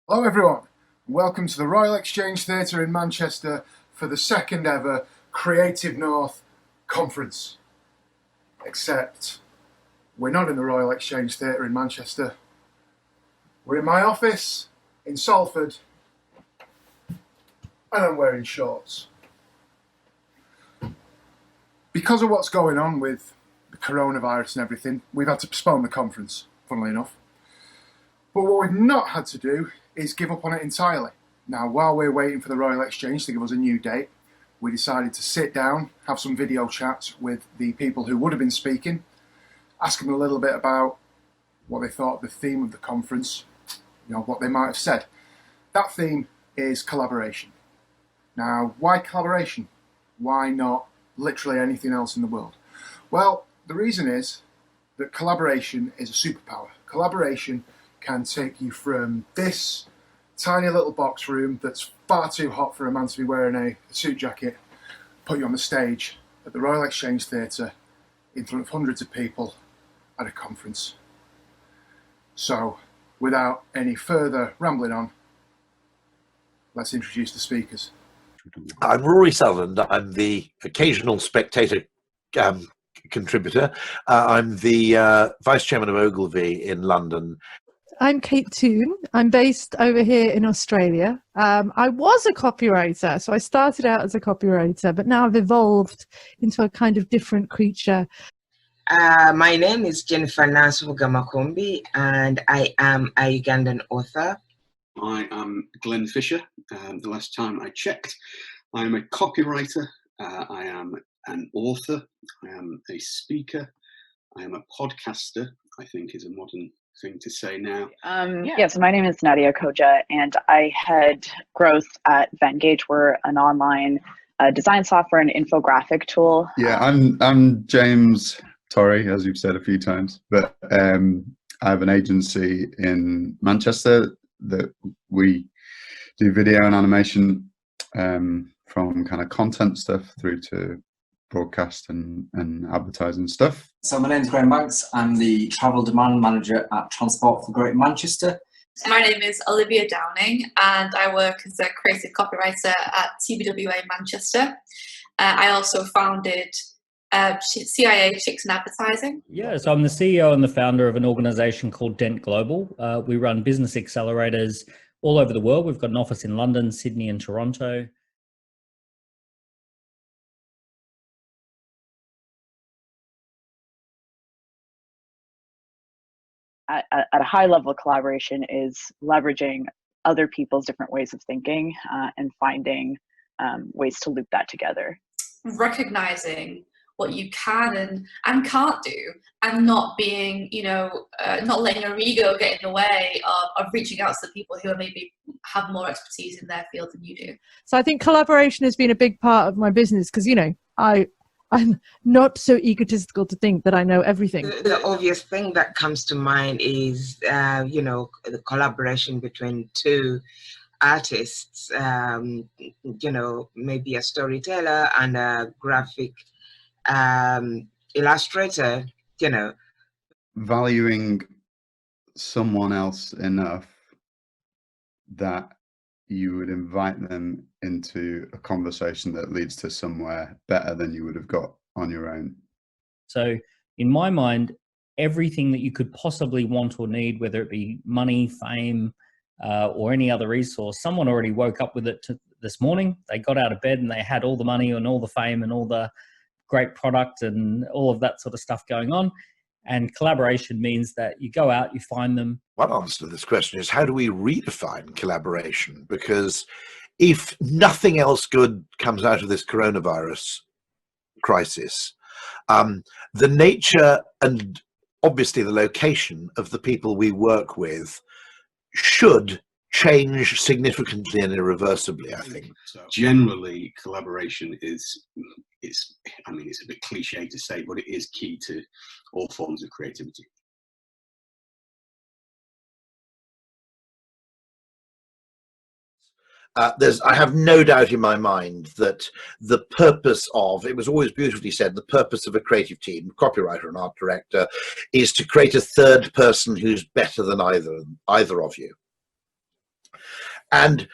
Hello everyone, welcome to the Royal Exchange Theatre in Manchester for the second ever Creative North Conference. Except we're not in the Royal Exchange Theatre in Manchester. We're in my office in Salford and I'm wearing shorts. Because of what's going on with the coronavirus and everything, we've had to postpone the conference, funnily enough. But what we've not had to do is give up on it entirely. Now, while we're waiting for the Royal Exchange to give us a new date, we decided to sit down, have some video chats with the people who would have been speaking, ask them a little bit about what they thought of the theme of the conference, what they might have said. That theme is collaboration. Now, why collaboration? Why not literally anything else in the world? Well, the reason is that collaboration is a superpower. Collaboration can take you from this tiny little box room that's far too hot for a man to be wearing a suit jacket, put you on the stage at the Royal Exchange Theatre in front of hundreds of people at a conference. So, without any further rambling on, let's introduce the speakers. I'm Rory Sutherland. I'm the occasional spectator contributor. I'm the Vice Chairman of Ogilvy in London. I'm Kate Toon. I'm based over here in Australia. I was a copywriter, so I started out as a copywriter, but now I've evolved into a kind of different creature. My name is Jennifer Nasubuga-Makombi, and I am a Ugandan author. I am Glenn Fisher. The last time I checked, I am a copywriter. I am an author. I am a speaker. I am a podcaster, I think is a modern thing to say now. So my name is Nadia Koja, and I head growth at Vengage. We're an online design software and infographic tool. Yeah, I'm James Torrey, as you've said a few times, but I have an agency in Manchester that we do video and animation, from kind of content stuff through to broadcast and advertising stuff. So my name's Graham Banks. I'm the travel demand manager at Transport for Greater Manchester. My name is Olivia Downing and I work as a creative copywriter at TBWA Manchester. I also founded CIA Chicks in Advertising. Yeah, so I'm the CEO and the founder of an organization called Dent Global. We run business accelerators all over the world. We've got an office in London, Sydney and Toronto. At a high level, collaboration is leveraging other people's different ways of thinking and finding ways to loop that together. Recognizing what you can and can't do, and not being, not letting your ego get in the way of reaching out to the people who are maybe have more expertise in their field than you do. So I think collaboration has been a big part of my business because, I'm not so egotistical to think that I know everything. The obvious thing that comes to mind is, the collaboration between two artists, maybe a storyteller and a graphic illustrator, Valuing someone else enough that you would invite them into a conversation that leads to somewhere better than you would have got on your own. So in my mind, everything that you could possibly want or need, whether it be money, fame, or any other resource, someone already woke up with it this morning. They got out of bed and they had all the money and all the fame and all the great product and all of that sort of stuff going on. And collaboration means that you go out, you find them. One answer to this question is, how do we redefine collaboration? Because if nothing else good comes out of this coronavirus crisis, the nature and obviously the location of the people we work with should change significantly and irreversibly, I think. So generally, collaboration is it's a bit cliche to say, but it is key to all forms of creativity. I have no doubt in my mind that the purpose of, it was always beautifully said, the purpose of a creative team, copywriter and art director, is to create a third person who's better than either of you. And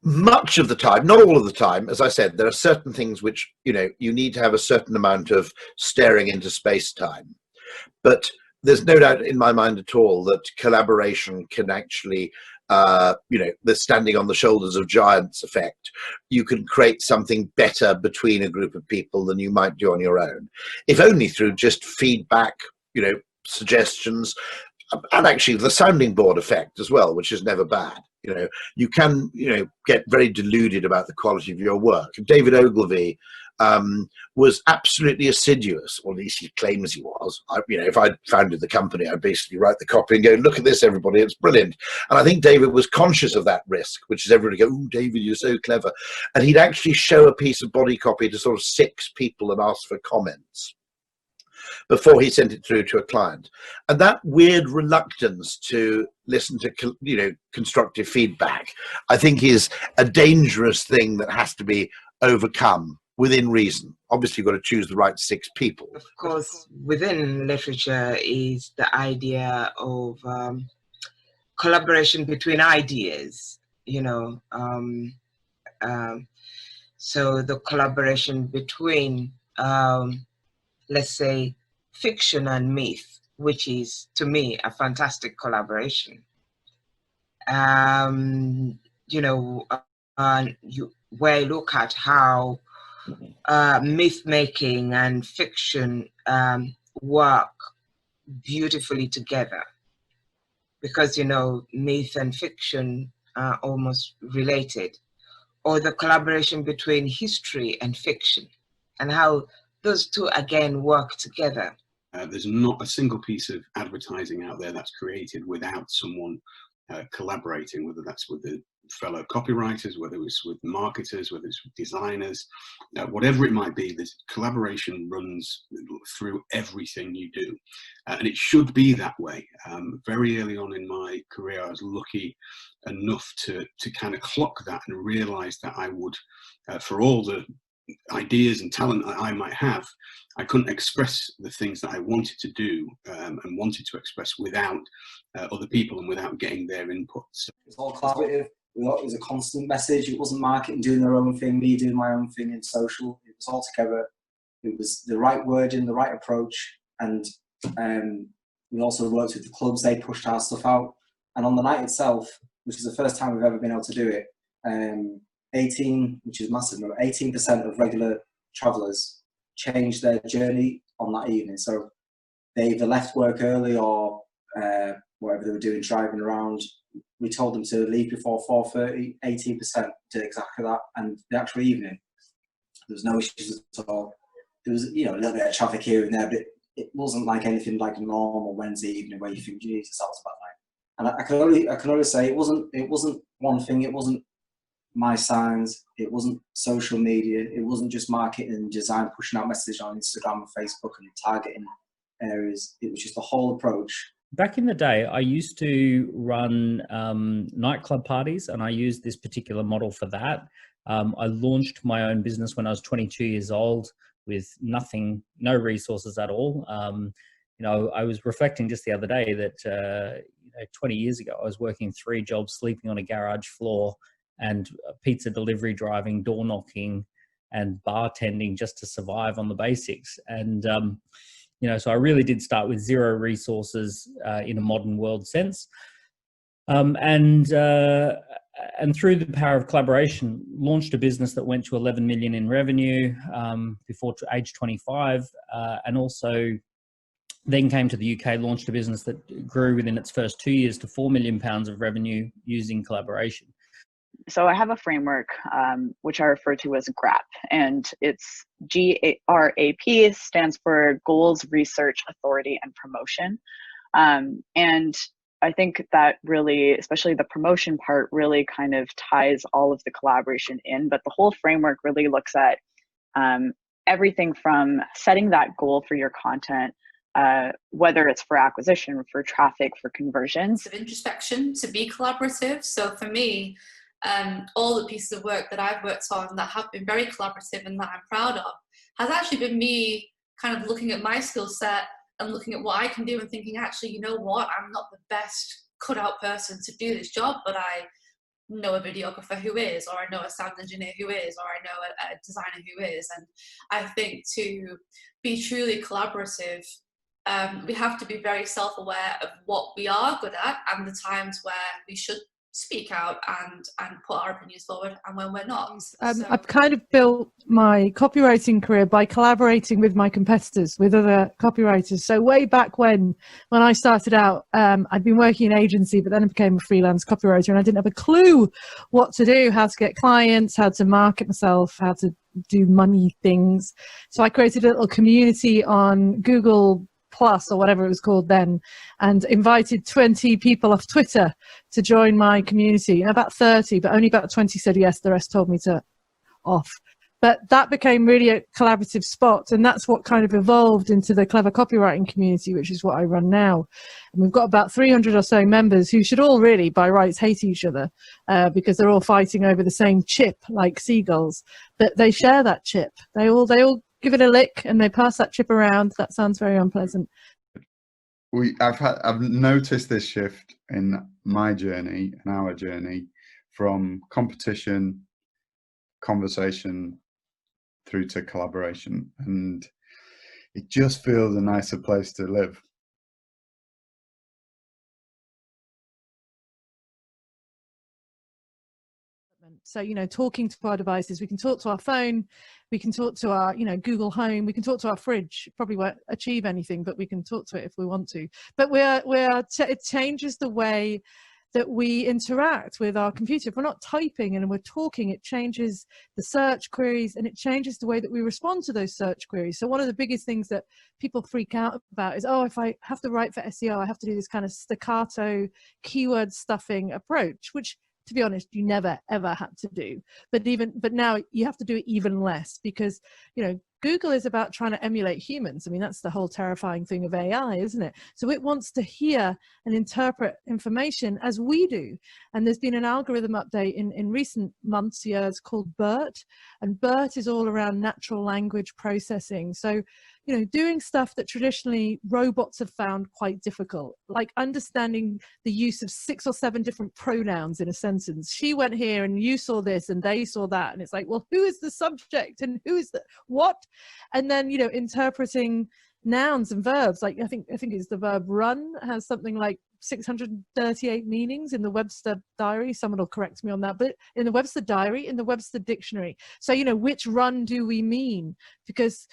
much of the time, not all of the time, as I said, there are certain things which, you need to have a certain amount of staring into space-time. But there's no doubt in my mind at all that collaboration can actually, the standing on the shoulders of giants effect. You can create something better between a group of people than you might do on your own, if only through just feedback, suggestions, and actually the sounding board effect as well, which is never bad. You can, get very deluded about the quality of your work. David Ogilvy was absolutely assiduous, or at least he claims he was. If I'd founded the company, I'd basically write the copy and go, look at this, everybody, it's brilliant. And I think David was conscious of that risk, which is everybody go, oh, David, you're so clever. And he'd actually show a piece of body copy to sort of 6 people and ask for comments before he sent it through to a client. And that weird reluctance to listen to, constructive feedback, I think is a dangerous thing that has to be overcome within reason. Obviously, you've got to choose the right 6 people. Of course, within literature is the idea of collaboration between ideas, so the collaboration between, let's say, fiction and myth, which is, to me, a fantastic collaboration. Where I look at how myth making and fiction work beautifully together, because myth and fiction are almost related, or the collaboration between history and fiction, and how those two again work together. There's not a single piece of advertising out there that's created without someone collaborating, whether that's with the fellow copywriters, whether it's with marketers, whether it's with designers, whatever it might be. This collaboration runs through everything you do, and it should be that way. Very early on in my career, I was lucky enough to kind of clock that and realize that I would, for all the ideas and talent that I might have, I couldn't express the things that I wanted to do and wanted to express without other people and without getting their input. So it was all collaborative. It was a constant message. It wasn't marketing doing their own thing, me doing my own thing in social. It was all together. It was the right wording, the right approach, and we also worked with the clubs. They pushed our stuff out, and on the night itself, which is the first time we've ever been able to do it, 18% of regular travellers changed their journey on that evening. So they either left work early or whatever they were doing, driving around. We told them to leave before 4:30. 18% did exactly that, and the actual evening, there was no issues at all. There was, a little bit of traffic here and there, but it wasn't like anything like a normal Wednesday evening where you think, Jesus, that was a bad night. And I can only say it wasn't one thing. It wasn't my signs, it wasn't social media, it wasn't just marketing and design pushing out messages on Instagram and Facebook and targeting areas. It was just the whole approach. Back in the day, I used to run nightclub parties, and I used this particular model for that. I launched my own business when I was 22 years old with nothing, no resources at all. I was reflecting just the other day that 20 years ago, I was working 3 jobs, sleeping on a garage floor, and pizza delivery driving, door knocking, and bartending just to survive on the basics. And, so I really did start with 0 resources in a modern world sense. And through the power of collaboration, launched a business that went to 11 million in revenue before age 25, and also then came to the UK, launched a business that grew within its first 2 years to £4 million of revenue using collaboration. So I have a framework, which I refer to as GRAP, and it's GRAP, stands for Goals, Research, Authority, and Promotion. And I think that really, especially the promotion part, really kind of ties all of the collaboration in, but the whole framework really looks at everything from setting that goal for your content, whether it's for acquisition, for traffic, for conversions. Of introspection to be collaborative. So for me, all the pieces of work that I've worked on that have been very collaborative and that I'm proud of has actually been me kind of looking at my skill set and looking at what I can do and thinking, actually, you know what, I'm not the best cut out person to do this job, but I know a videographer who is, or I know a sound engineer who is, or I know a designer who is. And I think to be truly collaborative, we have to be very self-aware of what we are good at and the times where we should speak out and put our opinions forward, and when we're not. I've kind of built my copywriting career by collaborating with my competitors, with other copywriters. So way back when I started out, I'd been working in agency, but then I became a freelance copywriter, and I didn't have a clue what to do, how to get clients, how to market myself, how to do money things. So I created a little community on Google Plus, or whatever it was called then, and invited 20 people off Twitter to join my community. And about 30, but only about 20 said yes. The rest told me to off. But that became really a collaborative spot, and that's what kind of evolved into the Clever Copywriting community, which is what I run now. And we've got about 300 or so members who should all really, by rights, hate each other because they're all fighting over the same chip, like seagulls. But they share that chip. They all give it a lick and they pass that chip around. That sounds very unpleasant. I've noticed this shift in my journey and our journey from competition, conversation through to collaboration, and it just feels a nicer place to live. So, talking to our devices, we can talk to our phone, we can talk to our, Google Home, we can talk to our fridge. Probably won't achieve anything, but we can talk to it if we want to. But it changes the way that we interact with our computer. If we're not typing and we're talking, it changes the search queries, and it changes the way that we respond to those search queries. So one of the biggest things that people freak out about is, if I have to write for SEO, I have to do this kind of staccato keyword stuffing approach, which, to be honest, you never ever had to do. But now you have to do it even less, because Google is about trying to emulate humans. I mean, that's the whole terrifying thing of AI, isn't it? So it wants to hear and interpret information as we do. And there's been an algorithm update in recent months, years, called BERT. And BERT is all around natural language processing. So, doing stuff that traditionally robots have found quite difficult, like understanding the use of 6 or 7 different pronouns in a sentence. She went here and you saw this and they saw that. And it's like, well, who is the subject and who is the what? And then, interpreting nouns and verbs. Like I think it's the verb run has something like 638 meanings in the Webster Diary. Someone will correct me on that, but in the Webster Diary, in the Webster Dictionary. So, which run do we mean? Because,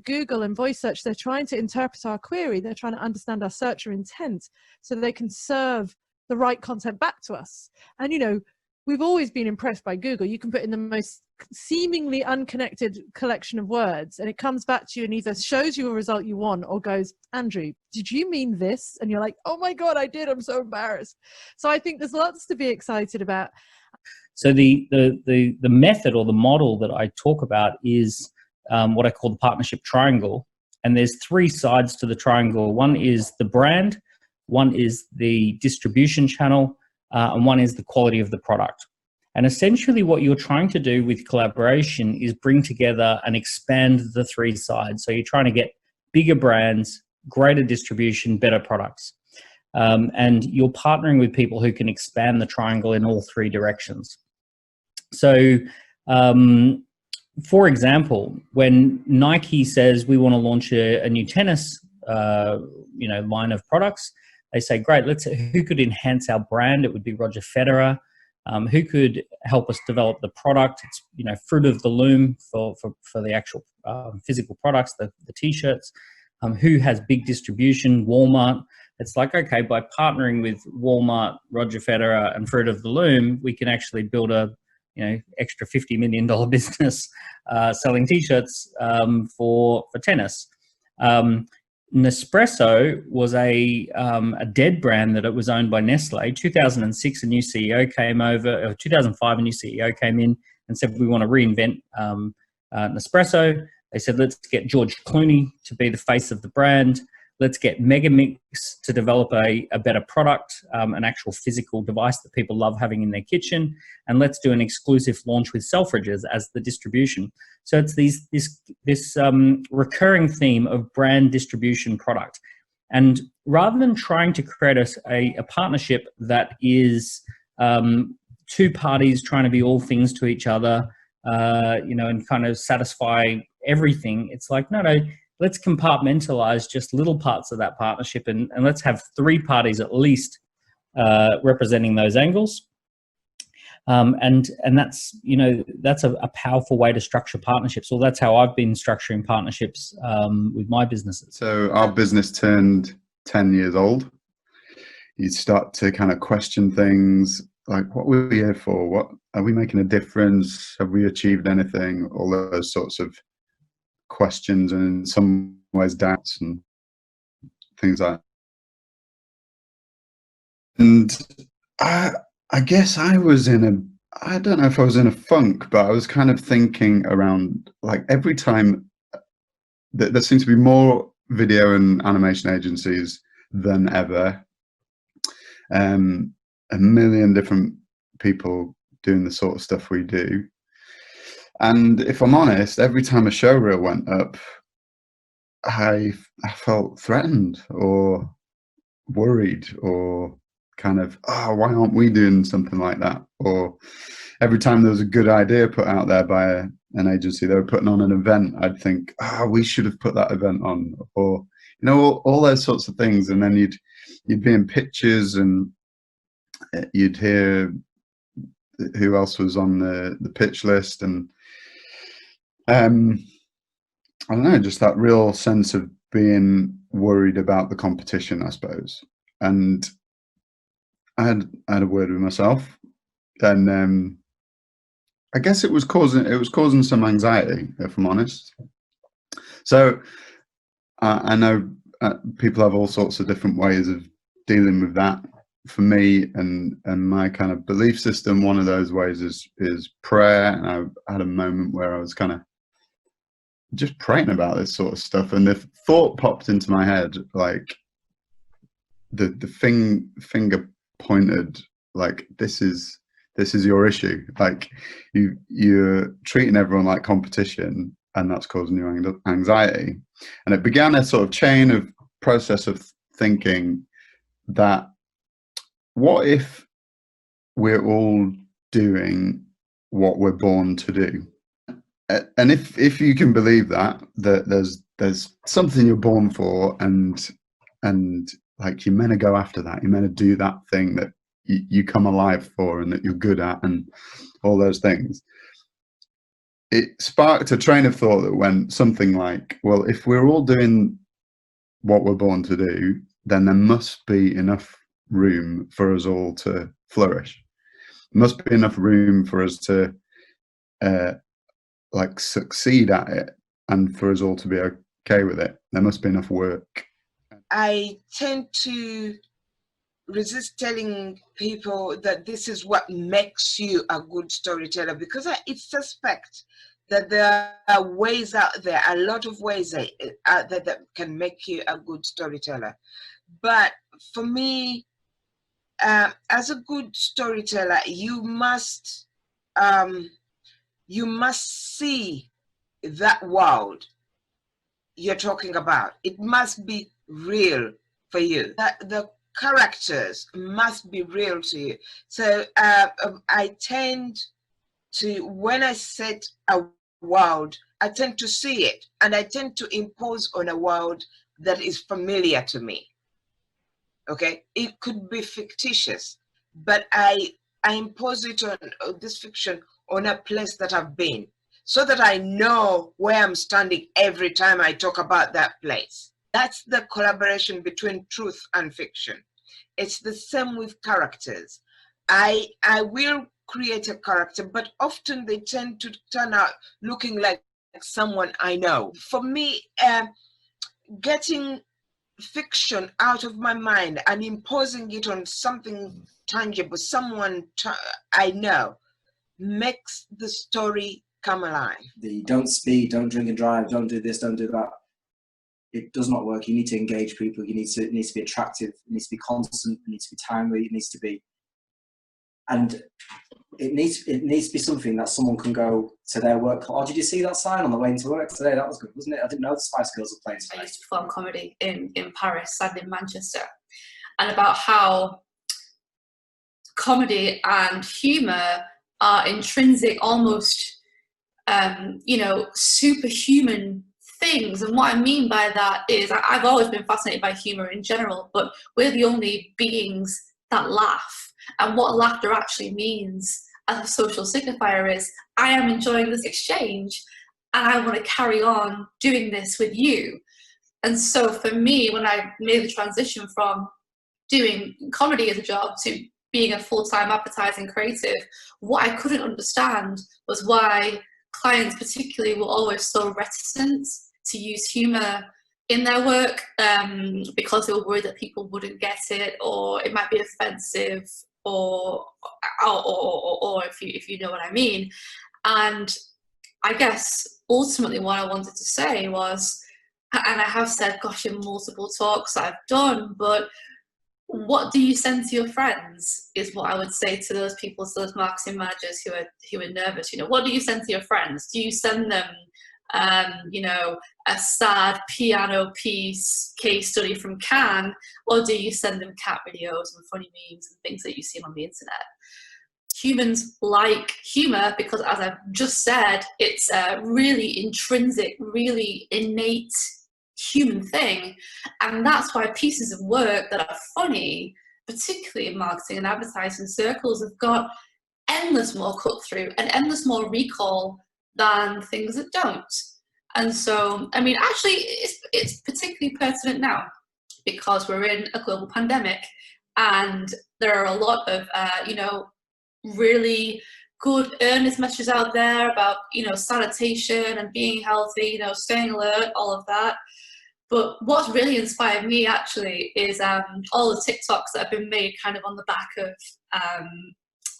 Google and voice search, they're trying to interpret our query. They're trying to understand our searcher intent so they can serve the right content back to us. And, we've always been impressed by Google. You can put in the most seemingly unconnected collection of words and it comes back to you and either shows you a result you want or goes, Andrew, did you mean this? And you're like, oh my God, I did. I'm so embarrassed. So I think there's lots to be excited about. So the method or the model that I talk about is what I call the partnership triangle. And there's 3 sides to the triangle. One is the brand, one is the distribution channel, and one is the quality of the product. And essentially what you're trying to do with collaboration is bring together and expand the 3 sides. So you're trying to get bigger brands, greater distribution, better products. And you're partnering with people who can expand the triangle in all 3 directions. So, for example, when Nike says we want to launch a new tennis, line of products, they say, great, who could enhance our brand? It would be Roger Federer. Who could help us develop the product? It's, fruit of the loom for the actual physical products, the T-shirts. Who has big distribution? Walmart. It's like, okay, by partnering with Walmart, Roger Federer, and Fruit of the Loom, we can actually build a extra $50 million business selling T-shirts for tennis. Nespresso was a dead brand that it was owned by Nestle. 2006, a new CEO came over. 2005, a new CEO came in and said, we want to reinvent Nespresso. They said, let's get George Clooney to be the face of the brand. Let's get Megamix to develop a better product, an actual physical device that people love having in their kitchen. And let's do an exclusive launch with Selfridges as the distribution. So it's this recurring theme of brand distribution product. And rather than trying to create a partnership that is two parties trying to be all things to each other, and kind of satisfy everything. It's like, no, let's compartmentalize just little parts of that partnership, and let's have three parties at least representing those angles. And that's, that's a powerful way to structure partnerships. Well, that's how I've been structuring partnerships with my businesses. So our business turned 10 years old. You start to kind of question things like, what were we here for? What are we making a difference? Have we achieved anything? All those sorts of questions, and in some ways doubts and things like that. And I guess I was I don't know if I was in a funk, but I was kind of thinking around, like, every time there seems to be more video and animation agencies than ever. A million different people doing the sort of stuff we do. And if I'm honest, every time a show reel went up, I felt threatened or worried, or kind of, oh, why aren't we doing something like that? Or every time there was a good idea put out there by an agency, they were putting on an event, I'd think, oh, we should have put that event on, or all those sorts of things. And then you'd be in pictures, and you'd hear who else was on the pitch list, and I don't know, just that real sense of being worried about the competition, I suppose. And I had a word with myself, and I guess it was causing some anxiety, if I'm honest. So I know people have all sorts of different ways of dealing with that. For me and my kind of belief system, one of those ways is prayer. And I had a moment where I was kind of just praying about this sort of stuff, and the thought popped into my head, like the finger pointed, like, this is your issue. Like, you're treating everyone like competition, and that's causing you anxiety. And it began a sort of chain of process of thinking that, what if we're all doing what we're born to do? And if you can believe that there's something you're born for, and like, you're meant to go after that, you're meant to do that thing that you come alive for and that you're good at, and all those things, it sparked a train of thought that went something like, well, if we're all doing what we're born to do, then there must be enough room for us all to flourish. There must be enough room for us to like succeed at it, and for us all to be okay with it. There must be enough work. I tend to resist telling people that this is what makes you a good storyteller, because I suspect that there are ways out there, a lot of ways out there that can make you a good storyteller. But for me, as a good storyteller, you must see that world you're talking about. It must be real for you. The characters must be real to you. So I tend to, when I set a world, I tend to see it, and I tend to impose on a world that is familiar to me. Okay, it could be fictitious, but I impose it on this fiction on a place that I've been, so that I know where I'm standing every time I talk about that place. That's the collaboration between truth and fiction. It's the same with characters. I will create a character, but often they tend to turn out looking like someone I know. For me, getting fiction out of my mind and imposing it on something tangible, someone I know, makes the story come alive. The don't speed, don't drink and drive, don't do this, don't do that. It does not work. You need to engage people. It needs to be attractive. It needs to be constant. It needs to be timely. It needs to be, and it needs to be something that someone can go to their work. Oh, did you see that sign on the way into work today? That was good, wasn't it? I didn't know the Spice Girls were playing today. I used to perform comedy in Paris and in Manchester, and about how comedy and humor are intrinsic, almost, you know, superhuman things. And what I mean by that is I've always been fascinated by humor in general, but we're the only beings that laugh. And what laughter actually means as a social signifier is, I am enjoying this exchange and I want to carry on doing this with you. And so for me, when I made the transition from doing comedy as a job to being a full-time advertising creative, what I couldn't understand was why clients particularly were always so reticent to use humor in their work, because they were worried that people wouldn't get it, or it might be offensive, or if you know what I mean. And I guess ultimately what I wanted to say was, and I have said, gosh, in multiple talks I've done, but what do you send to your friends is what I would say to those people, to those marketing managers who are nervous. You know, what do you send to your friends? Do you send them, you know, a sad piano piece case study from Cannes, or do you send them cat videos and funny memes and things that you see on the internet? Humans like humor because, as I've just said, it's a really intrinsic, really innate human thing. And that's why pieces of work that are funny, particularly in marketing and advertising circles, have got endless more cut through and endless more recall than things that don't. And so, I mean, actually, it's particularly pertinent now because we're in a global pandemic and there are a lot of, you know, really good earnest messages out there about, you know, sanitation and being healthy, you know, staying alert, all of that. But what's really inspired me actually is all the TikToks that have been made kind of on the back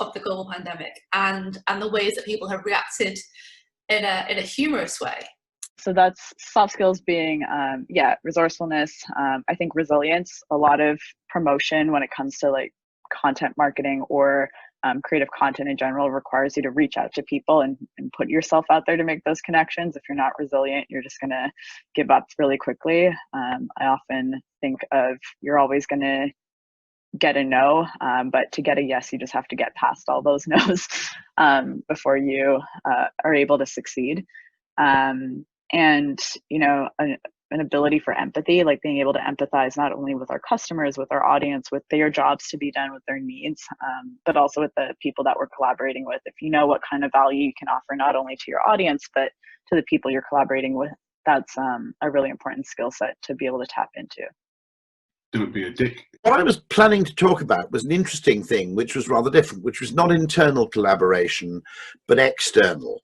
of the global pandemic, and the ways that people have reacted in a humorous way. So that's soft skills being, resourcefulness. I think resilience. A lot of promotion when it comes to like content marketing or creative content in general requires you to reach out to people and put yourself out there to make those connections. If you're not resilient, you're just going to give up really quickly. I often think of, you're always going to get a no, but to get a yes, you just have to get past all those no's before you are able to succeed. And, you know, an ability for empathy, like being able to empathize not only with our customers, with our audience, with their jobs to be done, with their needs, but also with the people that we're collaborating with. If you know what kind of value you can offer not only to your audience, but to the people you're collaborating with, that's a really important skill set to be able to tap into. Don't be a dick. What I was planning to talk about was an interesting thing, which was rather different, which was not internal collaboration, but external.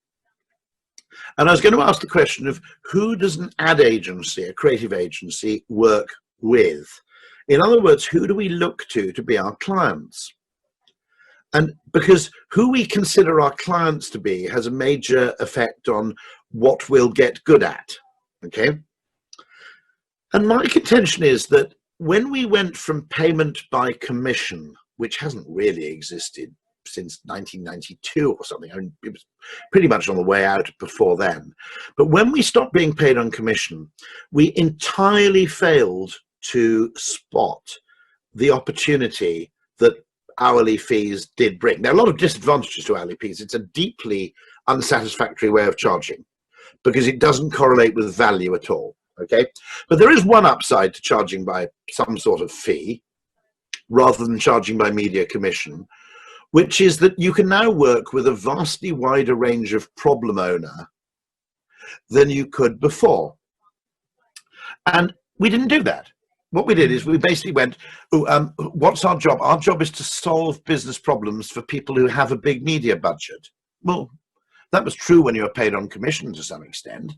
And I was going to ask the question of, who does an ad agency, a creative agency, work with? In other words, who do we look to be our clients? And because who we consider our clients to be has a major effect on what we'll get good at, okay? And my contention is that when we went from payment by commission, which hasn't really existed since 1992 or something, I mean, it was pretty much on the way out before then. But when we stopped being paid on commission, we entirely failed to spot the opportunity that hourly fees did bring. There are a lot of disadvantages to hourly fees. It's a deeply unsatisfactory way of charging because it doesn't correlate with value at all, okay? But there is one upside to charging by some sort of fee rather than charging by media commission, which is that you can now work with a vastly wider range of problem owner than you could before. And we didn't do that. What we did is we basically went, what's our job? Our job is to solve business problems for people who have a big media budget. Well, that was true when you were paid on commission to some extent.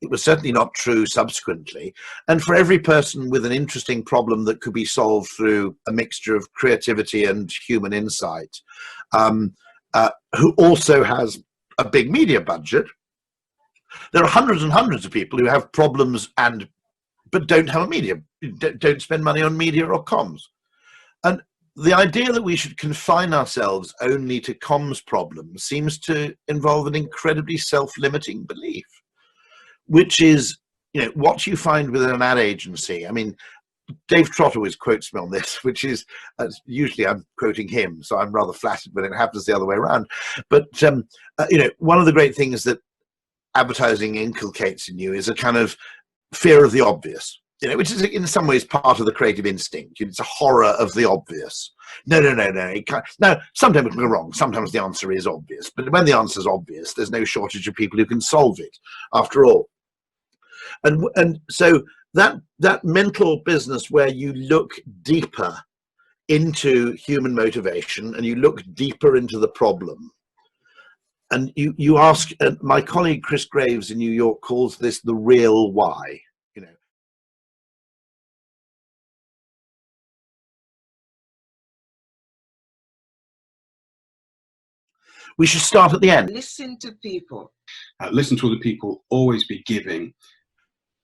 It was certainly not true subsequently. And for every person with an interesting problem that could be solved through a mixture of creativity and human insight, who also has a big media budget, there are hundreds and hundreds of people who have problems but don't have a media, don't spend money on media or comms. And the idea that we should confine ourselves only to comms problems seems to involve an incredibly self-limiting belief, which is, you know, what you find with an ad agency. I mean, Dave Trott always quotes me on this, which is usually I'm quoting him, so I'm rather flattered when it happens the other way around. But one of the great things that advertising inculcates in you is a kind of fear of the obvious, which is in some ways part of the creative instinct. It's a horror of the obvious. No. It can't. Now, sometimes it can go wrong. Sometimes the answer is obvious. But when the answer is obvious, there's no shortage of people who can solve it, after all. And so that mental business where you look deeper into human motivation and you look deeper into the problem, and you ask, my colleague Chris Graves in New York calls this the real why. We should start at the end. Listen to people. Listen to other people. Always be giving.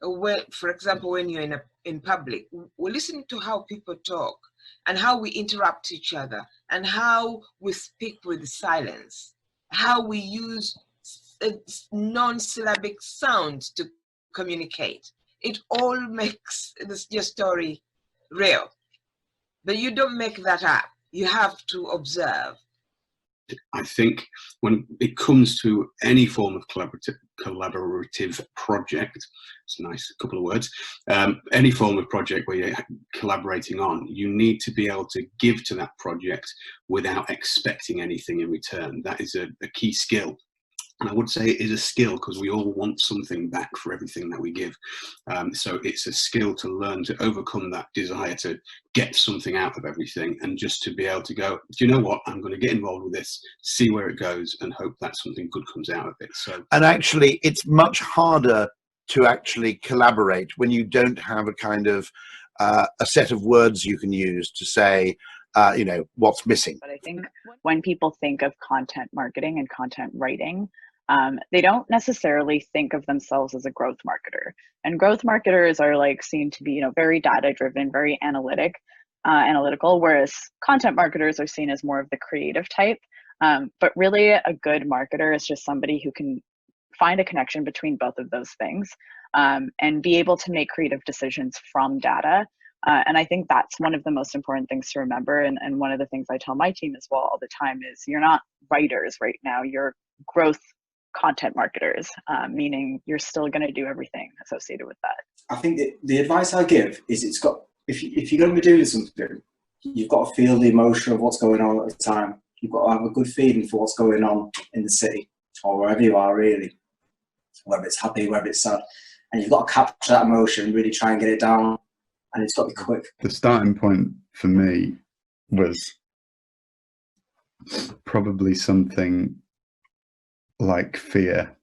For example, when you're in public, we listen to how people talk and how we interrupt each other and how we speak with silence, how we use non-syllabic sounds to communicate. It all makes your story real. But you don't make that up. You have to observe. I think when it comes to any form of collaborative project, it's a nice couple of words, any form of project where you're collaborating on, you need to be able to give to that project without expecting anything in return. That is a key skill. And I would say it is a skill because we all want something back for everything that we give. So it's a skill to learn to overcome that desire to get something out of everything and just to be able to go, do you know what, I'm going to get involved with this, see where it goes and hope that something good comes out of it. So, and actually it's much harder to actually collaborate when you don't have a kind of a set of words you can use to say, what's missing. But I think when people think of content marketing and content writing, they don't necessarily think of themselves as a growth marketer. And growth marketers are seen to be, very data driven, very analytical, whereas content marketers are seen as more of the creative type. But really a good marketer is just somebody who can find a connection between both of those things and be able to make creative decisions from data. And I think that's one of the most important things to remember. And one of the things I tell my team as well all the time is you're not writers right now, you're growth content marketers, meaning you're still going to do everything associated with that. I think that the advice I give is if you're going to be doing something, you've got to feel the emotion of what's going on at the time. You've got to have a good feeling for what's going on in the city or wherever you are really, whether it's happy, whether it's sad. And you've got to capture that emotion, really try and get it down. And it's got to be quick. The starting point for me was probably something like fear.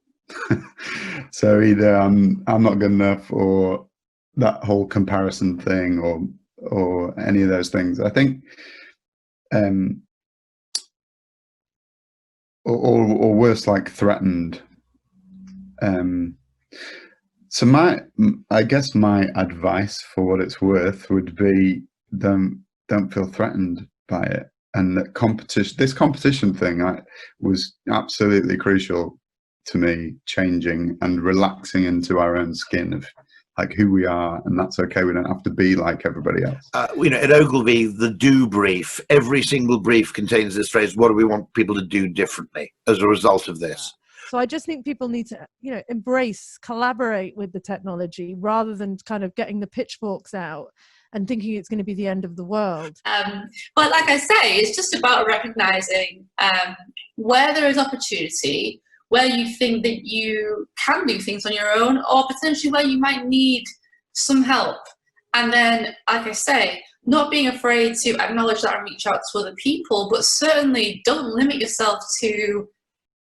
So either I'm not good enough, or that whole comparison thing, or any of those things. I think, or worse, like threatened. So I guess my advice, for what it's worth, would be don't feel threatened by it. And that this competition thing was absolutely crucial to me, changing and relaxing into our own skin of who we are, and that's okay. We don't have to be like everybody else. At Ogilvy, the do brief, every single brief contains this phrase, what do we want people to do differently as a result of this? So I just think people need to, embrace, collaborate with the technology rather than kind of getting the pitchforks out and thinking it's going to be the end of the world. But like I say, it's just about recognizing where there is opportunity, where you think that you can do things on your own, or potentially where you might need some help. And then, like I say, not being afraid to acknowledge that and reach out to other people, but certainly don't limit yourself to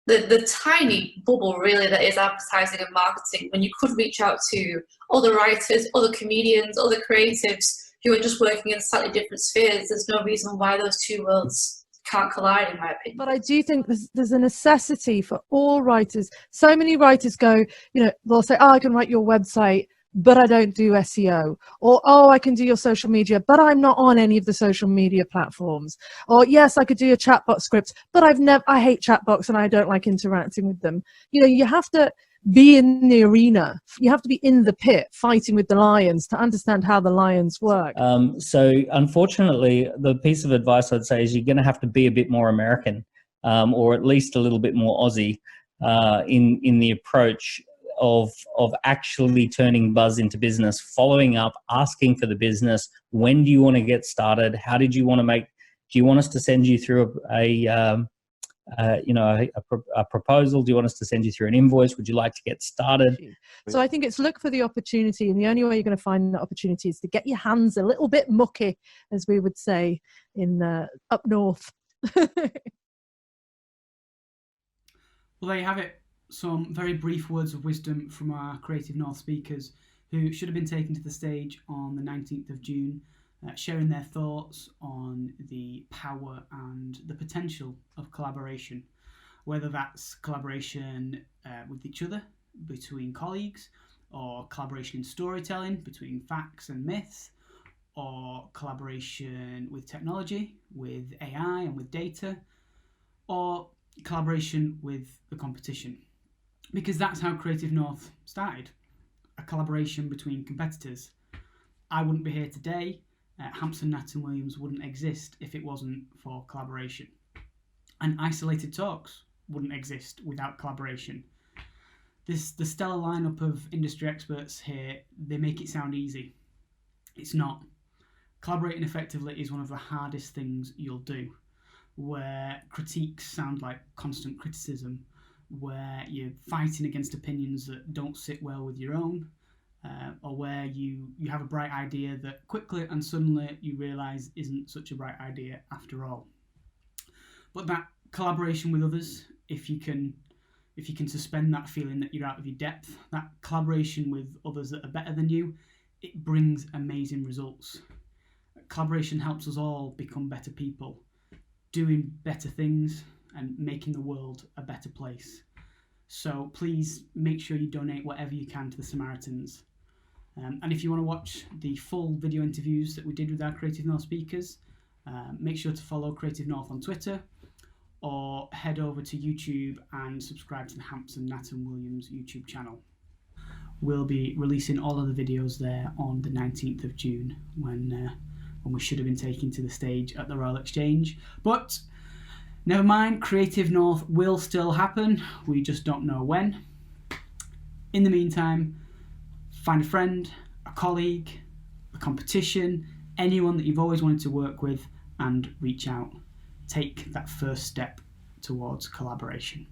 the tiny bubble really that is advertising and marketing, when you could reach out to other writers, other comedians, other creatives who are just working in slightly different spheres. There's no reason why those two worlds can't collide, in my opinion. But I do think there's a necessity for all writers. So many writers go, they'll say, I can write your website, but I don't do SEO. Or, I can do your social media, but I'm not on any of the social media platforms. Or, yes, I could do your chatbot script, but I hate chatbots and I don't like interacting with them. You have to be in the arena. You have to be in the pit fighting with the lions to understand how the lions work. So unfortunately, the piece of advice I'd say is you're going to have to be a bit more American, or at least a little bit more Aussie in the approach of actually turning buzz into business, following up, asking for the business. When do you want to get started? How did you want to make? Do you want us to send you through a proposal? Do you want us to send you through an invoice? Would you like to get started? So I think it's look for the opportunity, and the only way you're going to find that opportunity is to get your hands a little bit mucky, as we would say in up north. Well, there you have it. Some very brief words of wisdom from our Creative North speakers, who should have been taken to the stage on the 19th of June, sharing their thoughts on the power and the potential of collaboration, whether that's collaboration with each other, between colleagues, or collaboration in storytelling between facts and myths, or collaboration with technology, with AI and with data, or collaboration with the competition. Because that's how Creative North started, a collaboration between competitors. I wouldn't be here today. Hampson, Natt and Williams wouldn't exist if it wasn't for collaboration. And Isolated Talks wouldn't exist without collaboration. The stellar lineup of industry experts here, they make it sound easy. It's not. Collaborating effectively is one of the hardest things you'll do, where critiques sound like constant criticism, where you're fighting against opinions that don't sit well with your own, or where you have a bright idea that quickly and suddenly you realise isn't such a bright idea after all. But that collaboration with others, if you can suspend that feeling that you're out of your depth, that collaboration with others that are better than you, it brings amazing results. Collaboration helps us all become better people, doing better things and making the world a better place. So please make sure you donate whatever you can to the Samaritans. And if you want to watch the full video interviews that we did with our Creative North speakers, make sure to follow Creative North on Twitter, or head over to YouTube and subscribe to the Hampson, Natt and Williams YouTube channel. We'll be releasing all of the videos there on the 19th of June when we should have been taken to the stage at the Royal Exchange. But never mind, Creative North will still happen. We just don't know when. In the meantime, find a friend, a colleague, a competition, anyone that you've always wanted to work with, and reach out. Take that first step towards collaboration.